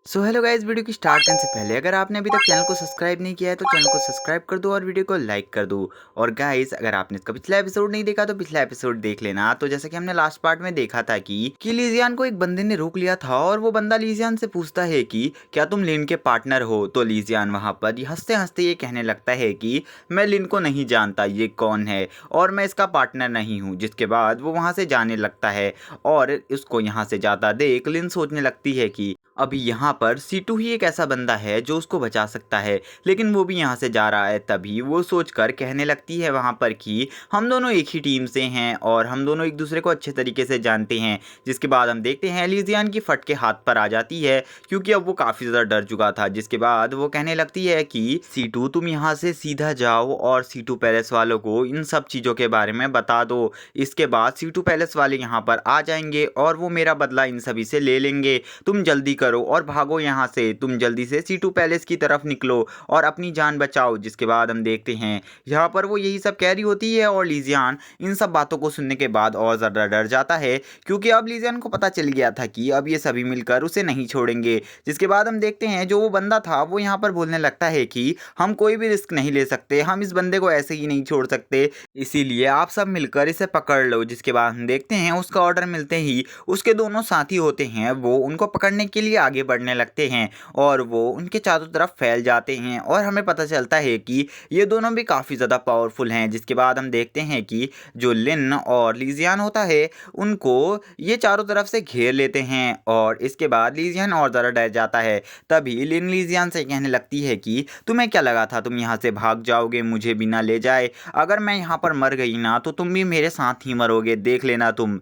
So hello guys, video की start करने से पहले अगर आपने अभी तक चैनल को सब्सक्राइब नहीं किया है तो चैनल को सब्सक्राइब कर दो और वीडियो को लाइक कर दो। और गाइस, अगर आपने इसका पिछला एपिसोड नहीं देखा तो पिछला एपिसोड देख लेना। तो जैसा कि हमने लास्ट पार्ट में देखा था कि लीजियान को एक बंदे ने रोक लिया था और वो बंदा लीजियान से पूछता है कि क्या तुम लिन के पार्टनर हो। तो लीजियान वहाँ पर हंसते हंसते ये कहने लगता है कि मैं लिन को नहीं जानता, ये कौन है और मैं इसका पार्टनर नहीं हूँ। जिसके बाद वो वहाँ से जाने लगता है और उसको यहाँ से जाता देख लिन सोचने लगती है कि अभी यहाँ पर सीटू ही एक ऐसा बंदा है जो उसको बचा सकता है, लेकिन वो भी यहाँ से जा रहा है। तभी वो सोचकर कहने लगती है वहाँ पर कि हम दोनों एक ही टीम से हैं और हम दोनों एक दूसरे को अच्छे तरीके से जानते हैं। जिसके बाद हम देखते हैं लीजियान की फट के हाथ पर आ जाती है क्योंकि अब वो काफ़ी ज़्यादा डर चुका था। जिसके बाद वो कहने लगती है कि सीटू तुम यहाँ से सीधा जाओ और सीटू पैलेस वालों को इन सब चीज़ों के बारे में बता दो। इसके बाद सीटू पैलेस वाले यहाँ पर आ जाएंगे और वो मेरा बदला इन सभी से ले लेंगे। तुम जल्दी करो और भागो यहाँ से, तुम जल्दी से सीटू पैलेस की तरफ निकलो और अपनी जान बचाओ। जिसके बाद हम देखते हैं यहाँ पर वो यही सब कह रही होती है और लीजियान इन सब बातों को सुनने के बाद और ज़्यादा डर जाता है क्योंकि अब लीजियान को पता चल गया था कि अब ये सभी मिलकर उसे नहीं छोड़ेंगे। जिसके बाद हम देखते हैं जो वो बंदा था वो यहाँ पर बोलने लगता है कि हम कोई भी रिस्क नहीं ले सकते, हम इस बंदे को ऐसे ही नहीं छोड़ सकते, इसीलिए आप सब मिलकर इसे पकड़ लो। जिसके बाद हम देखते हैं उसका ऑर्डर मिलते ही उसके दोनों साथी होते हैं वो उनको पकड़ने के लिए आगे बढ़ने लगते हैं और वो उनके चारों तरफ फैल जाते हैं और हमें पता चलता है कि ये दोनों भी काफ़ी ज़्यादा पावरफुल हैं। जिसके बाद हम देखते हैं कि जो लिन और लीजियान होता है उनको ये चारों तरफ से घेर लेते हैं और इसके बाद लीजियान और ज़्यादा डर जाता है। तभी लिन लीजियान से कहने लगती है कि तुम्हें क्या लगा था तुम यहाँ से भाग जाओगे मुझे बिना ले जाए, अगर मैं यहाँ पर मर गई ना तो तुम भी मेरे साथ ही मरोगे, देख लेना तुम।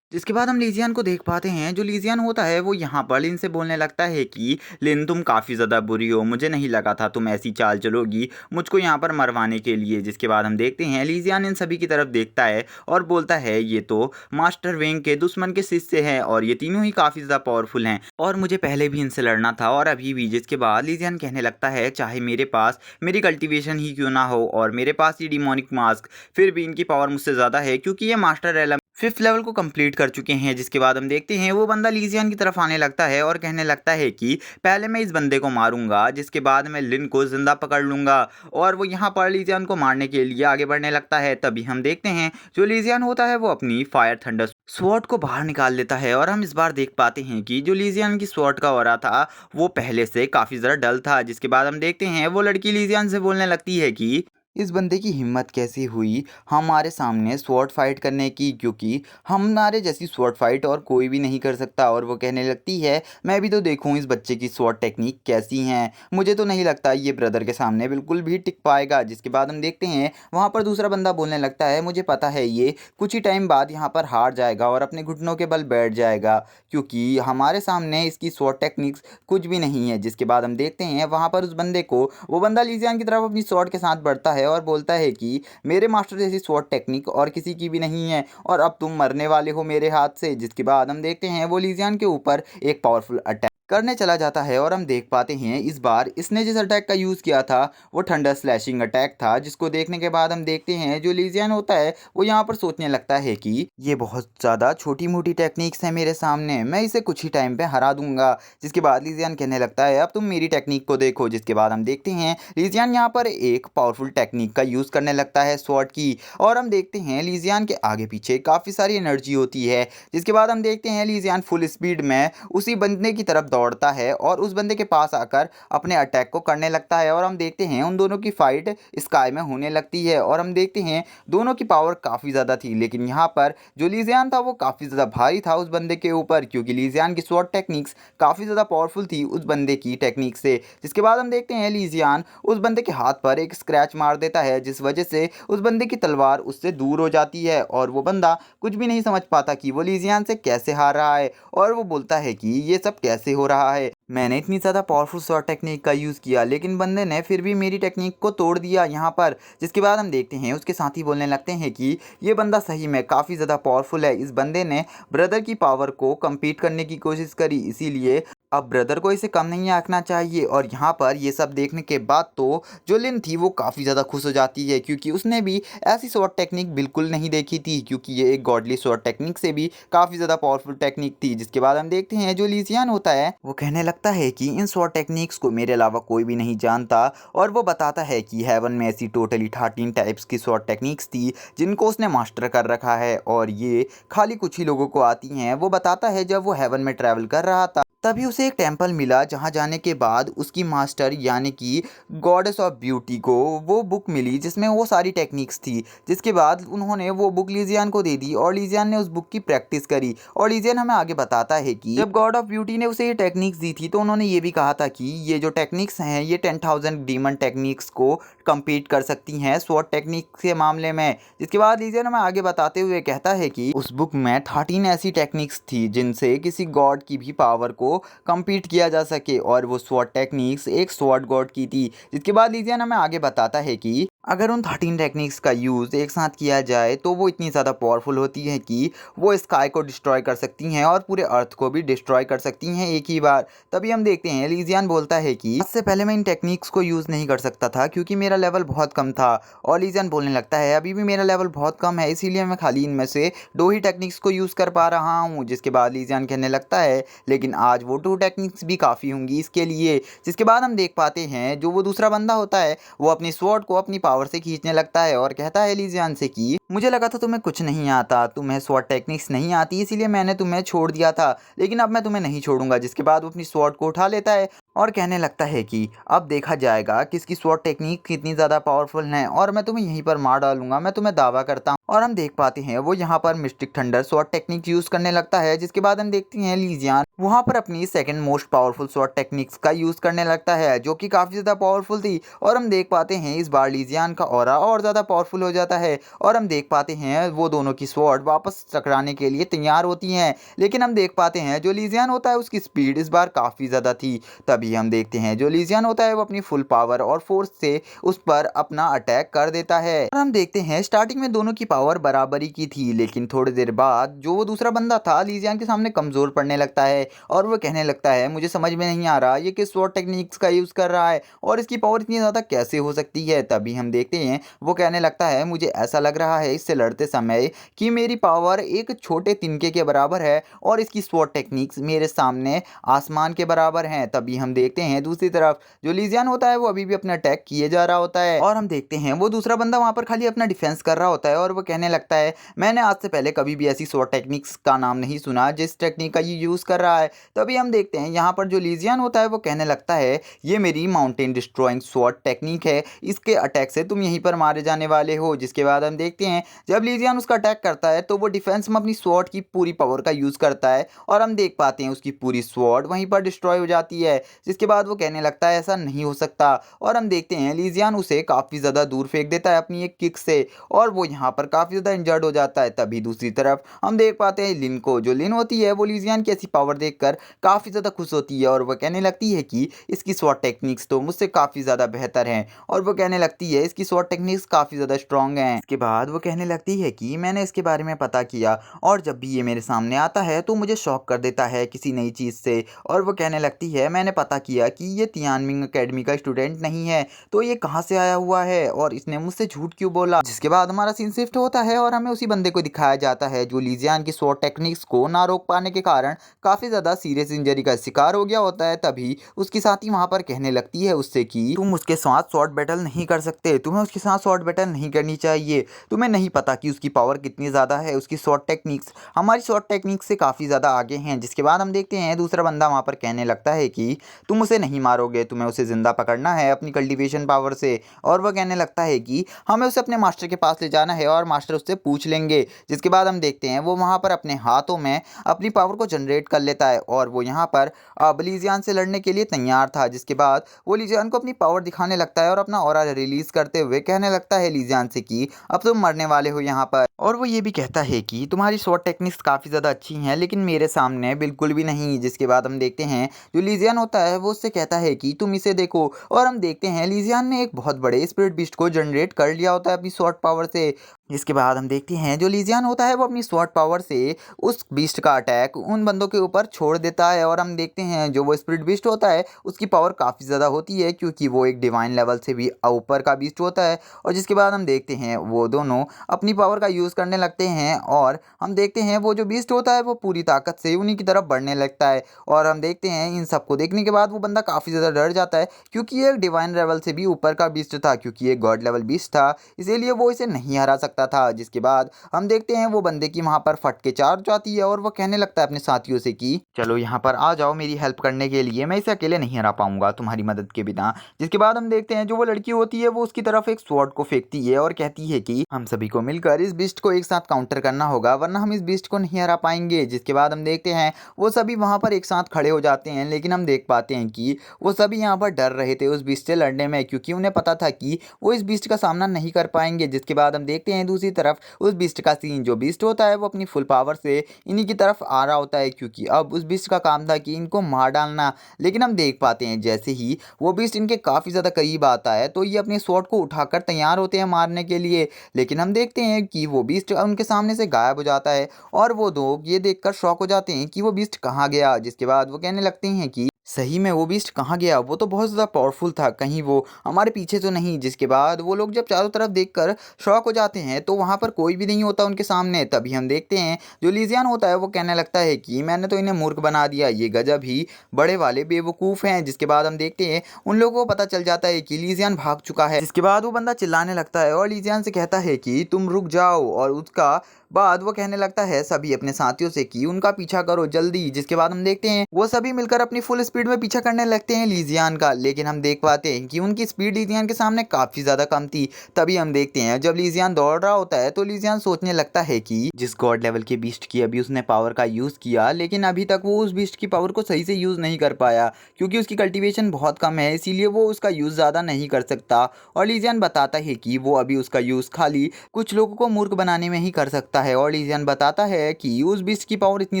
जिसके बाद हम लीजियान को देख पाते हैं। जो लीजियान होता है वो यहाँ पर लिन से बोलने लगता है कि लिन तुम काफ़ी ज़्यादा बुरी हो, मुझे नहीं लगा था तुम ऐसी चाल चलोगी मुझको यहाँ पर मरवाने के लिए। जिसके बाद हम देखते हैं लीजियान इन सभी की तरफ देखता है और बोलता है ये तो मास्टर वेंग के दुश्मन के शिष्य हैं और ये तीनों ही काफ़ी ज़्यादा पावरफुल हैं और मुझे पहले भी इनसे लड़ना था और अभी भी। जिसके बाद लीजियान कहने लगता है चाहे मेरे पास मेरी कल्टिवेशन ही क्यों ना हो और मेरे पास ये डिमोनिक मास्क, फिर भी इनकी पावर मुझसे ज़्यादा है क्योंकि ये मास्टर एलम 5th लेवल को कंप्लीट कर चुके हैं। जिसके बाद हम देखते हैं वो बंदा लीजियान की तरफ आने लगता है और कहने लगता है कि पहले मैं इस बंदे को मारूंगा, जिसके बाद मैं लिन को जिंदा पकड़ लूंगा। और वो यहाँ पर लीजियान को मारने के लिए आगे बढ़ने लगता है। तभी हम देखते हैं जो लीजियान होता है वो अपनी फायर थंडर स्वॉर्ड को बाहर निकाल लेता है और हम इस बार देख पाते हैं कि जो लीजियान की स्वॉर्ड का ऑरा था वो पहले से काफ़ी ज़्यादा डल था। जिसके बाद हम देखते हैं वो लड़की लीजियान से बोलने लगती है कि इस बंदे की हिम्मत कैसे हुई हमारे सामने स्वॉर्ड फाइट करने की, क्योंकि हमारे जैसी स्वॉर्ड फाइट और कोई भी नहीं कर सकता। और वो कहने लगती है मैं भी तो देखूं इस बच्चे की स्वॉर्ड टेक्निक कैसी हैं, मुझे तो नहीं लगता ये ब्रदर के सामने बिल्कुल भी टिक पाएगा। जिसके बाद हम देखते हैं वहाँ पर दूसरा बंदा बोलने लगता है मुझे पता है ये कुछ ही टाइम बाद यहाँ पर हार जाएगा और अपने घुटनों के बल बैठ जाएगा क्योंकि हमारे सामने इसकी स्वॉर्ड टेक्निक्स कुछ भी नहीं है। जिसके बाद हम देखते हैं वहाँ पर उस बंदे को वो बंदा लीजियान की तरफ अपनी स्वॉर्ड के साथ बढ़ता है और बोलता है कि मेरे मास्टर जैसी स्वॉर्ड टेक्निक और किसी की भी नहीं है और अब तुम मरने वाले हो मेरे हाथ से। जिसके बाद हम देखते हैं वो लीजियान के ऊपर एक पावरफुल अटैक करने चला जाता है और हम देख पाते हैं इस बार इसने जिस अटैक का यूज़ किया था वो थंडर स्लैशिंग अटैक था। जिसको देखने के बाद हम देखते हैं जो लीजियन होता है वो यहाँ पर सोचने लगता है कि ये बहुत ज़्यादा छोटी मोटी टेक्निक्स हैं मेरे सामने, मैं इसे कुछ ही टाइम पे हरा दूंगा। जिसके बाद लीजियन कहने लगता है अब तुम मेरी टेक्निक को देखो। जिसके बाद हम देखते हैं लीजियन यहाँ पर एक पावरफुल टेक्निक का यूज़ करने लगता है स्वॉर्ड की और हम देखते हैं लीजियन के आगे पीछे काफ़ी सारी एनर्जी होती है। जिसके बाद हम देखते हैं लीजियन फुल स्पीड में उसी बंदे की तरफ दौड़ता है और उस बंदे के पास आकर अपने अटैक को करने लगता है और हम देखते हैं उन दोनों की फाइट स्काई में होने लगती है और हम देखते हैं दोनों की पावर काफ़ी ज़्यादा थी, लेकिन यहाँ पर जो लीजियन था वो काफ़ी ज़्यादा भारी था उस बंदे के ऊपर क्योंकि लीजियन की स्वॉर्ड टेक्निक्स काफ़ी ज़्यादा पावरफुल थी उस बंदे की टेक्निक से। जिसके बाद हम देखते हैं लीजियन उस बंदे के हाथ पर एक स्क्रैच मार देता है जिस वजह से उस बंदे की तलवार उससे दूर हो जाती है और वो बंदा कुछ भी नहीं समझ पाता कि वो लीजियन से कैसे हार रहा है और वो बोलता है कि ये सब कैसे हो रहा है, मैंने इतनी ज़्यादा पावरफुल स्वॉर्ड टेक्निक का यूज़ किया लेकिन बंदे ने फिर भी मेरी टेक्निक को तोड़ दिया यहाँ पर। जिसके बाद हम देखते हैं उसके साथी बोलने लगते हैं कि ये बंदा सही में काफ़ी ज़्यादा पावरफुल है, इस बंदे ने ब्रदर की पावर को कम्पीट करने की कोशिश करी इसीलिए अब ब्रदर को इसे कम नहीं आंकना चाहिए। और यहाँ पर ये सब देखने के बाद तो जो लिन थी वो काफ़ी ज़्यादा खुश हो जाती है, क्योंकि उसने भी ऐसी स्वॉर्ड टेक्निक बिल्कुल नहीं देखी थी, क्योंकि ये एक गॉडली स्वॉर्ड टेक्निक से भी काफ़ी ज़्यादा पावरफुल टेक्निक थी। जिसके बाद हम देखते हैं जो लीजियन होता है वो कहने लगता है कि इन स्वॉर्ड टेक्निक्स को मेरे अलावा कोई भी नहीं जानता, और वो बताता है कि हेवन में ऐसी टोटली 13 टाइप्स की स्वॉर्ड टेक्निक्स थी जिनको उसने मास्टर कर रखा है, और ये खाली कुछ ही लोगों को आती हैं। वो बताता है जब वो हेवन में ट्रैवल कर रहा था तभी उसे एक टेंपल मिला, जहाँ जाने के बाद उसकी मास्टर यानी कि गॉडेस ऑफ ब्यूटी को वो बुक मिली जिसमें वो सारी टेक्निक्स थी। जिसके बाद उन्होंने वो बुक लीजियन को दे दी और लीजियन ने उस बुक की प्रैक्टिस करी। और लीजियन हमें आगे बताता है कि जब गॉड ऑफ ब्यूटी ने उसे ये टेक्निक्स दी थी तो उन्होंने ये भी कहा था कि ये जो टेक्निक्स हैं ये 10,000 डीमन टेक्निक्स को कम्पीट कर सकती हैं स्वॉर्ड टेक्निक के मामले में। जिसके बाद लीजियन हमें आगे बताते हुए कहता है कि उस बुक में 13 ऐसी टेक्निक्स थी जिनसे किसी गॉड की भी पावर को कम्पीट किया जा सके, और वो स्वॉर्ड टेक्निक्स एक स्वॉर्ड गॉड की थी। जिसके बाद लीजियन हमें आगे बताता है कि अगर उन 13 टेक्निक्स का यूज़ एक साथ किया जाए तो वो इतनी ज़्यादा पावरफुल होती है कि वो स्काई को डिस्ट्रॉय कर सकती हैं और पूरे अर्थ को भी डिस्ट्रॉय कर सकती हैं एक ही बार। तभी हम देखते हैं लीजियन बोलता है कि इससे पहले मैं इन टेक्निक्स को यूज़ नहीं कर सकता था क्योंकि मेरा लेवल बहुत कम था। और लीजियन बोलने लगता है अभी भी मेरा लेवल बहुत कम है, इसीलिए मैं खाली इनमें से 2 ही टेक्निक्स को यूज़ कर पा रहा हूँ। जिसके बाद लीजियन कहने लगता है लेकिन आज वो 2 टेक्निक्स भी काफ़ी होंगी इसके लिए। जिसके बाद हम देख पाते हैं जो वो दूसरा बंदा होता है वो अपनी स्वॉर्ड को अपनी पावर से खींचने लगता है और कहता है लीजियन से कि मुझे लगा था तुम्हें कुछ नहीं आता, तुम्हें स्वॉर्ड टेक्निक्स नहीं आती, इसीलिए मैंने तुम्हें छोड़ दिया था, लेकिन अब मैं तुम्हें नहीं छोड़ूंगा। जिसके बाद वो अपनी स्वॉर्ड को उठा लेता है और कहने लगता है कि अब देखा जाएगा कि इसकी स्वॉर्ड टेक्निक कितनी ज़्यादा पावरफुल है और मैं तुम्हें यहीं पर मार डालूंगा, मैं तुम्हें दावा करता हूँ। और हम देख पाते हैं वो यहाँ पर mistake thunder sword technique use करने लगता है। जिसके बाद हम देखते हैं लीजियन वहाँ पर अपनी second most powerful sword techniques का यूज़ करने लगता है जो कि काफ़ी ज़्यादा पावरफुल थी। और हम देख पाते हैं इस बार लीजियन का ऑरा और ज़्यादा पावरफुल हो जाता है और हम देख पाते हैं वो दोनों की स्वॉर्ड वापस टकराने के लिए तैयार होती हैं। लेकिन हम देख पाते हैं जो लीजियन होता है उसकी स्पीड इस बार काफ़ी ज़्यादा थी। तभी हम देखते हैं जो लीजियन होता है वो अपनी फुल पावर और फोर्स से उस पर अपना अटैक कर देता है। और हम देखते हैं स्टार्टिंग में दोनों की पावर बराबरी की थी, लेकिन थोड़ी देर बाद जो वो दूसरा बंदा था लीजियन के सामने कमज़ोर पड़ने लगता है और वो कहने लगता है मुझे समझ में नहीं आ रहा ये किस स्वॉर्ड टेक्निक्स का यूज़ कर रहा है और इसकी पावर इतनी ज़्यादा कैसे हो सकती है। तभी हम देखते हैं वो कहने लगता है मुझे ऐसा लग रहा है इससे लड़ते समय कि मेरी पावर एक छोटे तिनके के बराबर है और इसकी स्वॉर्ड टेक्निक्स मेरे सामने आसमान के बराबर हैं। तभी हम देखते हैं दूसरी तरफ जो लीजियन होता है वो अभी भी अपना अटैक किए जा रहा होता है और हम देखते हैं वो दूसरा बंदा वहाँ पर खाली अपना डिफेंस कर रहा होता है और वो कहने लगता है मैंने आज से पहले कभी भी ऐसी स्वॉर्ड टेक्निक्स का नाम नहीं सुना जिस टेक्निक का ये यूज़ कर रहा है। तभी हम देखते हैं यहाँ पर जो लीजियन होता है वो कहने लगता है ये मेरी माउंटेन डिस्ट्रॉइंग स्वॉर्ड टेक्निक है, इसके अटैक से तुम यहीं पर मारे जाने वाले हो। जिसके बाद हम देखते हैं जब लीजियन उसका अटैक करता है तो वो डिफेंस में अपनी स्वॉर्ड की पूरी पावर का यूज़ करता है और हम देख पाते हैं उसकी पूरी स्वॉर्ड वहीं पर डिस्ट्रॉय हो जाती है। जिसके बाद वो कहने लगता है ऐसा नहीं हो सकता और हम देखते हैं लीजियन उसे काफ़ी ज़्यादा दूर फेंक देता है अपनी एक किक से और वो यहाँ पर काफ़ी ज़्यादा इंजर्ड हो जाता है। तभी दूसरी तरफ हम देख पाते हैं लिन को, जो लिन होती है वो लीजियन की ऐसी पावर देखकर काफ़ी ज़्यादा खुश होती है और वह कहने लगती है कि इसकी स्वॉर्ड टेक्निक्स तो मुझसे काफ़ी ज़्यादा बेहतर हैं और वो कहने लगती है इसकी स्वॉर्ड टेक्निक्स काफ़ी ज़्यादा स्ट्रॉन्ग हैं। इसके बाद वो कहने लगती है कि मैंने इसके बारे में पता किया और जब भी ये मेरे सामने आता है तो मुझे शॉक कर देता है किसी नई चीज़ से। और वो कहने लगती है मैंने पता किया कि ये तियानमिंग अकेडमी का स्टूडेंट नहीं है, तो ये कहाँ से आया हुआ है और इसने मुझसे झूठ क्यों बोला। जिसके बाद हमारा सीन शिफ्ट होता है और हमें उसी बंदे को दिखाया जाता है जो लीजियन की स्वॉर्ड टेक्निक्स को ना रोक पाने के कारण काफ़ी ज़्यादा सीरियस इंजरी का शिकार हो गया होता है। तभी उसकी साथी वहाँ पर कहने लगती है उससे कि तुम उसके साथ शॉर्ट बैटल नहीं कर सकते, तुम्हें उसके साथ शॉर्ट बैटल नहीं करनी चाहिए, तुम्हें नहीं पता कि उसकी पावर कितनी ज़्यादा है, उसकी शॉर्ट टेक्निक्स हमारी शॉर्ट टेक्निक्स से काफ़ी ज़्यादा आगे हैं। जिसके बाद हम देखते हैं दूसरा बंदा वहाँ पर कहने लगता है कि तुम उसे नहीं मारोगे, तुम्हें उसे ज़िंदा पकड़ना है अपनी कल्टिवेशन पावर से। और वह कहने लगता है कि हमें उसे अपने मास्टर के पास ले जाना है और मास्टर उससे पूछ लेंगे। जिसके बाद हम देखते हैं वो वहाँ पर अपने हाथों में अपनी पावर को जनरेट कर लेता है और वो यहाँ पर अब लीजियन से लड़ने के लिए तैयार था। जिसके बाद वो लीजियन को अपनी पावर दिखाने लगता है और अपना ऑरा रिलीज करते हुए कहने लगता है लीजियन से कि अब तुम मरने वाले हो यहाँ पर। और वो ये भी कहता है कि तुम्हारी शॉर्ट टेक्निक्स काफ़ी ज़्यादा अच्छी हैं लेकिन मेरे सामने बिल्कुल भी नहीं। जिसके बाद हम देखते हैं जो लीजियन होता है वो उससे कहता है कि तुम इसे देखो और हम देखते हैं लीजियन ने एक बहुत बड़े स्पिरिट बीस्ट को जनरेट कर लिया होता है अपनी शॉर्ट पावर से इसके बाद हम देखते हैं जो लीजियन होता है वो अपनी स्वॉर्ड पावर से उस बीस्ट का अटैक उन बंदों के ऊपर छोड़ देता है। और हम देखते हैं जो वो स्पिरिट बीस्ट होता है उसकी पावर काफ़ी ज़्यादा होती है, क्योंकि वो एक डिवाइन लेवल से भी ऊपर का बीस्ट होता है। और जिसके बाद हम देखते हैं वो दोनों अपनी पावर का यूज़ करने लगते हैं, और हम देखते हैं वो जो बीस्ट होता है वो पूरी ताकत से उन्हीं की तरफ बढ़ने लगता है। और हम देखते हैं इन सबको देखने के बाद वो बंदा काफ़ी ज़्यादा डर जाता है, क्योंकि ये एक डिवाइन लेवल से भी ऊपर का बीस्ट था, क्योंकि ये गॉड लेवल बीस्ट था, इसीलिए वो इसे नहीं हरा सकता था। जिसके बाद हम देखते हैं वो बंदे की वहां पर फट के चार्ज आती है, और वो कहने लगता है अपने साथियों से कि चलो यहाँ पर आ जाओ मेरी हेल्प करने के लिए, मैं इसे अकेले नहीं हरा पाऊंगा तुम्हारी मदद के बिना। जिसके बाद हम देखते हैं जो वो लड़की होती है वो उसकी तरफ एक स्वॉर्ड को फेंकती है और कहती है कि हम सभी को मिलकर इस बीस्ट को एक साथ काउंटर करना होगा, वरना हम इस बीस्ट को नहीं हरा पाएंगे। जिसके बाद हम देखते हैं वो सभी वहां पर एक साथ खड़े हो जाते हैं, लेकिन हम देख पाते हैं कि वो सभी यहाँ पर डर रहे थे उस बीस्ट से लड़ने में, क्योंकि उन्हें पता था कि वो इस बीस्ट का सामना नहीं कर पाएंगे। जिसके बाद हम देखते हैं दूसरी तरफ उस बीस्ट का सीन, जो बीस्ट होता है वो अपनी फुल पावर से इन्हीं की तरफ आ रहा होता है, क्योंकि अब उस बीस्ट का काम था कि इनको मार डालना। लेकिन हम देख पाते हैं जैसे ही वो बीस्ट इनके काफ़ी ज़्यादा करीब आता है तो ये अपने स्वॉर्ड को उठाकर तैयार होते हैं मारने के लिए। लेकिन हम देखते हैं कि वो बीस्ट उनके सामने से गायब हो जाता है, और वो दो ये देखकर शॉक हो जाते हैं कि वो बीस्ट कहाँ गया। जिसके बाद वो कहने लगते हैं कि सही में वो बीस्ट कहाँ गया, वो तो बहुत ज़्यादा पावरफुल था, कहीं वो हमारे पीछे तो नहीं। जिसके बाद वो लोग जब चारों तरफ देखकर शॉक हो जाते हैं तो वहाँ पर कोई भी नहीं होता उनके सामने। तभी हम देखते हैं जो लीजियन होता है वो कहने लगता है कि मैंने तो इन्हें मूर्ख बना दिया, ये गजब ही बड़े वाले बेवकूफ़ हैं। जिसके बाद हम देखते हैं उन लोगों को पता चल जाता है कि लीजियन भाग चुका है। जिसके बाद वो बंदा चिल्लाने लगता है और लीजियन से कहता है कि तुम रुक जाओ, और उसका बाद वो कहने लगता है सभी अपने साथियों से कि उनका पीछा करो जल्दी। जिसके बाद हम देखते हैं वो सभी मिलकर अपनी फुल स्पीड में पीछा करने लगते हैं लीजियन का, लेकिन हम देख पाते हैं कि उनकी स्पीड लीजियन के सामने काफी ज्यादा कम थी। तभी हम देखते हैं जब लीजियन दौड़ रहा होता है तो लीजियन सोचने लगता है कि जिस गॉड लेवल के बीस्ट की अभी उसने पावर का यूज किया, लेकिन अभी तक वो उस बीस्ट की पावर को सही से यूज नहीं कर पाया, क्योंकि उसकी कल्टीवेशन बहुत कम है, इसीलिए वो उसका यूज ज्यादा नहीं कर सकता। और लीजियन बताता है कि वो अभी उसका यूज खाली कुछ लोगों को मूर्ख बनाने में ही कर सकता है। और लीजियन बताता है कि उस बीस्ट की पावर इतनी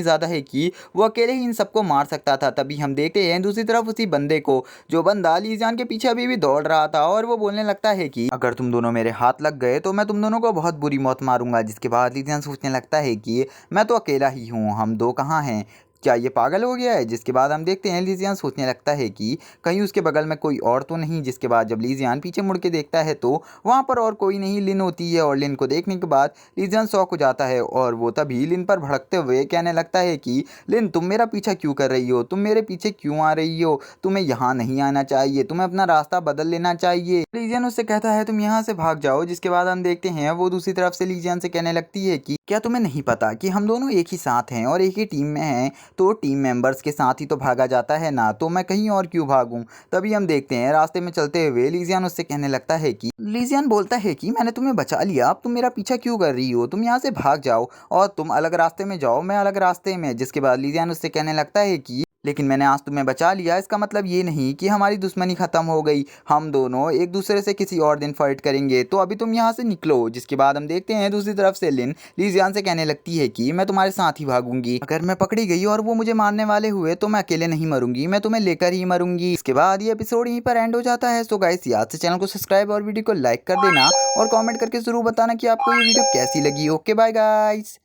ज़्यादा है कि वो अकेले ही इन सबको मार सकता था। तभी हम देखते हैं दूसरी तरफ उसी बंदे को, जो बंदा लीजियन के पीछे अभी भी दौड़ रहा था, और वो बोलने लगता है कि अगर तुम दोनों मेरे हाथ लग गए तो मैं तुम दोनों को बहुत बुरी मौत मारूंगा। जिसके बाद लीजियन सोचने लगता है कि मैं तो अकेला ही हूँ, हम दो कहाँ हैं, क्या ये पागल हो गया है। जिसके बाद हम देखते हैं लीजियन सोचने लगता है कि कहीं उसके बगल में कोई और तो नहीं। जिसके बाद जब लीजियन पीछे मुड़ के देखता है तो वहाँ पर और कोई नहीं, लिन होती है। और लिन को देखने के बाद लीजियन शॉक हो जाता है, और वो तभी लिन पर भड़कते हुए कहने लगता है कि लिन तुम मेरा पीछा क्यों कर रही हो, तुम मेरे पीछे क्यों आ रही हो, तुम्हें यहाँ नहीं आना चाहिए, तुम्हें अपना रास्ता बदल लेना चाहिए। लीजियन उससे कहता है तुम यहाँ से भाग जाओ। जिसके बाद हम देखते हैं वो दूसरी तरफ से लीजियन से कहने लगती है कि क्या तुम्हें नहीं पता कि हम दोनों एक ही साथ हैं और एक ही टीम में हैं, तो टीम मेंबर्स के साथ ही तो भागा जाता है ना, तो मैं कहीं और क्यों भागूं। तभी हम देखते हैं रास्ते में चलते हुए लीजियन उससे कहने लगता है कि लीजियन बोलता है कि मैंने तुम्हें बचा लिया, अब तुम मेरा पीछा क्यों कर रही हो, तुम यहाँ से भाग जाओ और तुम अलग रास्ते में जाओ, मैं अलग रास्ते में। जिसके बाद लीजियन उससे कहने लगता है कि लेकिन मैंने आज तुम्हें बचा लिया, इसका मतलब ये नहीं कि हमारी दुश्मनी खत्म हो गई, हम दोनों एक दूसरे से किसी और दिन फाइट करेंगे, तो अभी तुम यहाँ से निकलो। जिसके बाद हम देखते हैं दूसरी तरफ से लिन लीजियन से कहने लगती है कि मैं तुम्हारे साथ ही भागूंगी, अगर मैं पकड़ी गई और वो मुझे मारने वाले हुए तो मैं अकेले नहीं मरूंगी, मैं तुम्हें लेकर ही मरूंगी। इसके बाद ये एपिसोड यहीं पर एंड हो जाता है। सो गाइस याद से चैनल को सब्सक्राइब और वीडियो को लाइक कर देना, और कॉमेंट करके जरूर बताना कि आपको ये वीडियो कैसी लगी। Okay bye guys.